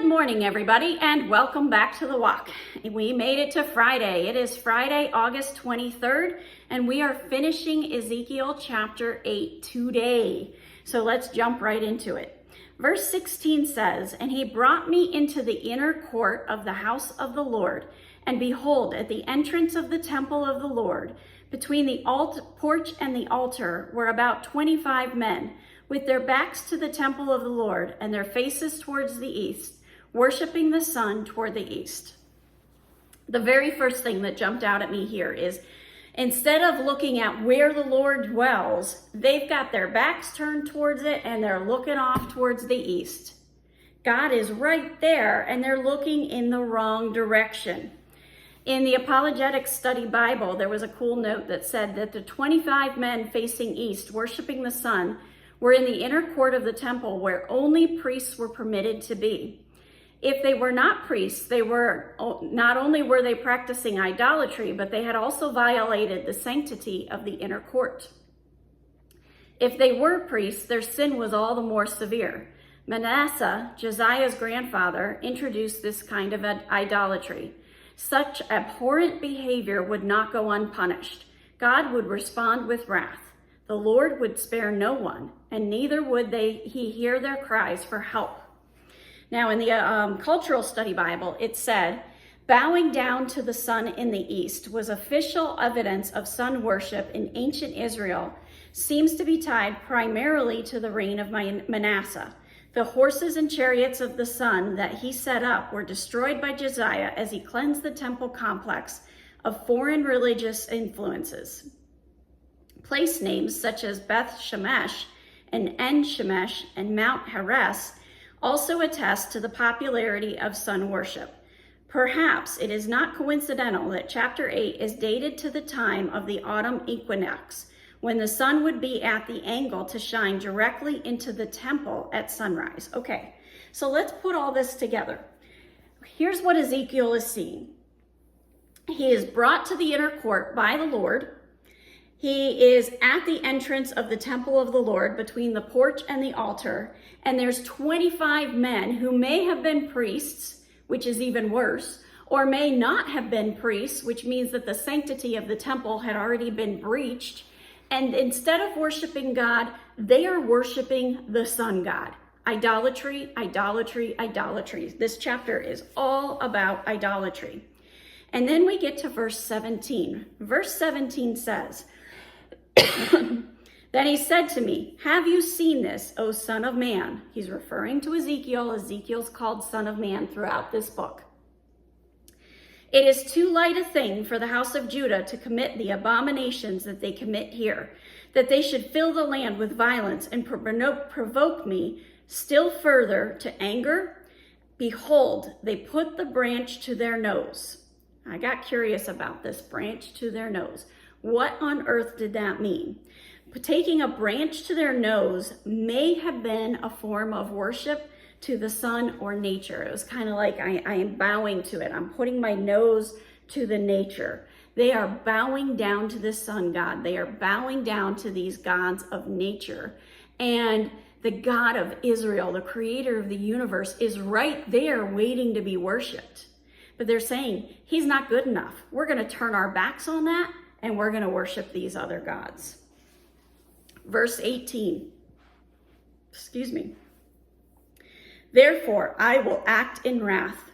Good morning, everybody, and welcome back to The Walk. We made it to Friday. It is Friday, August 23rd, and we are finishing Ezekiel chapter 8 today. So let's jump right into it. Verse 16 says, "And he brought me into the inner court of the house of the Lord, and behold, at the entrance of the temple of the Lord, between the porch and the altar, were about 25 men, with their backs to the temple of the Lord and their faces towards the east, worshiping the sun toward the east." The very first thing that jumped out at me here is, instead of looking at where the Lord dwells, they've got their backs turned towards it and they're looking off towards the east. God is right there and they're looking in the wrong direction. In the Apologetics Study Bible, there was a cool note that said that the 25 men facing east, worshiping the sun, were in the inner court of the temple where only priests were permitted to be. If they were not priests, not only were they practicing idolatry, but they had also violated the sanctity of the inner court. If they were priests, their sin was all the more severe. Manasseh, Josiah's grandfather, introduced this kind of idolatry. Such abhorrent behavior would not go unpunished. God would respond with wrath. The Lord would spare no one, and neither would he hear their cries for help. Now, in the Cultural Study Bible, it said, bowing down to the sun in the east was official evidence of sun worship in ancient Israel, seems to be tied primarily to the reign of Manasseh. The horses and chariots of the sun that he set up were destroyed by Josiah as he cleansed the temple complex of foreign religious influences. Place names such as Beth Shemesh and En Shemesh and Mount Heres also attest to the popularity of sun worship. Perhaps it is not coincidental that chapter 8 is dated to the time of the autumn equinox, when the sun would be at the angle to shine directly into the temple at sunrise. Okay, so let's put all this together. Here's what Ezekiel is seeing. He is brought to the inner court by the Lord. He is at the entrance of the temple of the Lord between the porch and the altar, and there's 25 men who may have been priests, which is even worse, or may not have been priests, which means that the sanctity of the temple had already been breached. And instead of worshiping God, they are worshiping the sun god. Idolatry, idolatry, idolatry. This chapter is all about idolatry. And then we get to verse 17. Verse 17 says, "Then he said to me, 'Have you seen this, O son of man?'" He's referring to Ezekiel. Ezekiel's called son of man throughout this book. "It is too light a thing for the house of Judah to commit the abominations that they commit here, that they should fill the land with violence and provoke me still further to anger. Behold, they put the branch to their nose." I got curious about this branch to their nose. What on earth did that mean? Taking a branch to their nose may have been a form of worship to the sun or nature. It was kind of like I am bowing to it. I'm putting my nose to the nature. They are bowing down to the sun god. They are bowing down to these gods of nature. And the God of Israel, the creator of the universe, is right there waiting to be worshiped. But they're saying, he's not good enough. We're going to turn our backs on that and we're going to worship these other gods. Verse 18. "Therefore, I will act in wrath.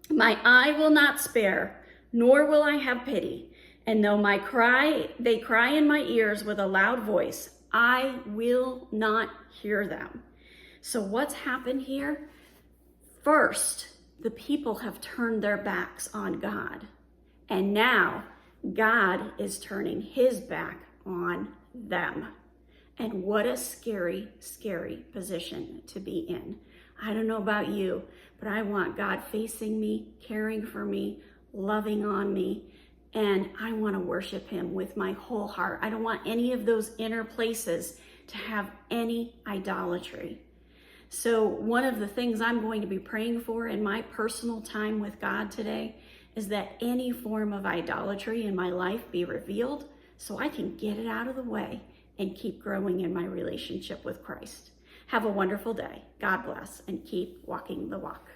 My eye will not spare, nor will I have pity. And though they cry in my ears with a loud voice, I will not hear them." So what's happened here? First, the people have turned their backs on God. And now God is turning his back on them. And what a scary, scary position to be in. I don't know about you, but I want God facing me, caring for me, loving on me, and I want to worship him with my whole heart. I don't want any of those inner places to have any idolatry. So one of the things I'm going to be praying for in my personal time with God today is that any form of idolatry in my life be revealed so I can get it out of the way and keep growing in my relationship with Christ. Have a wonderful day. God bless, and keep walking the walk.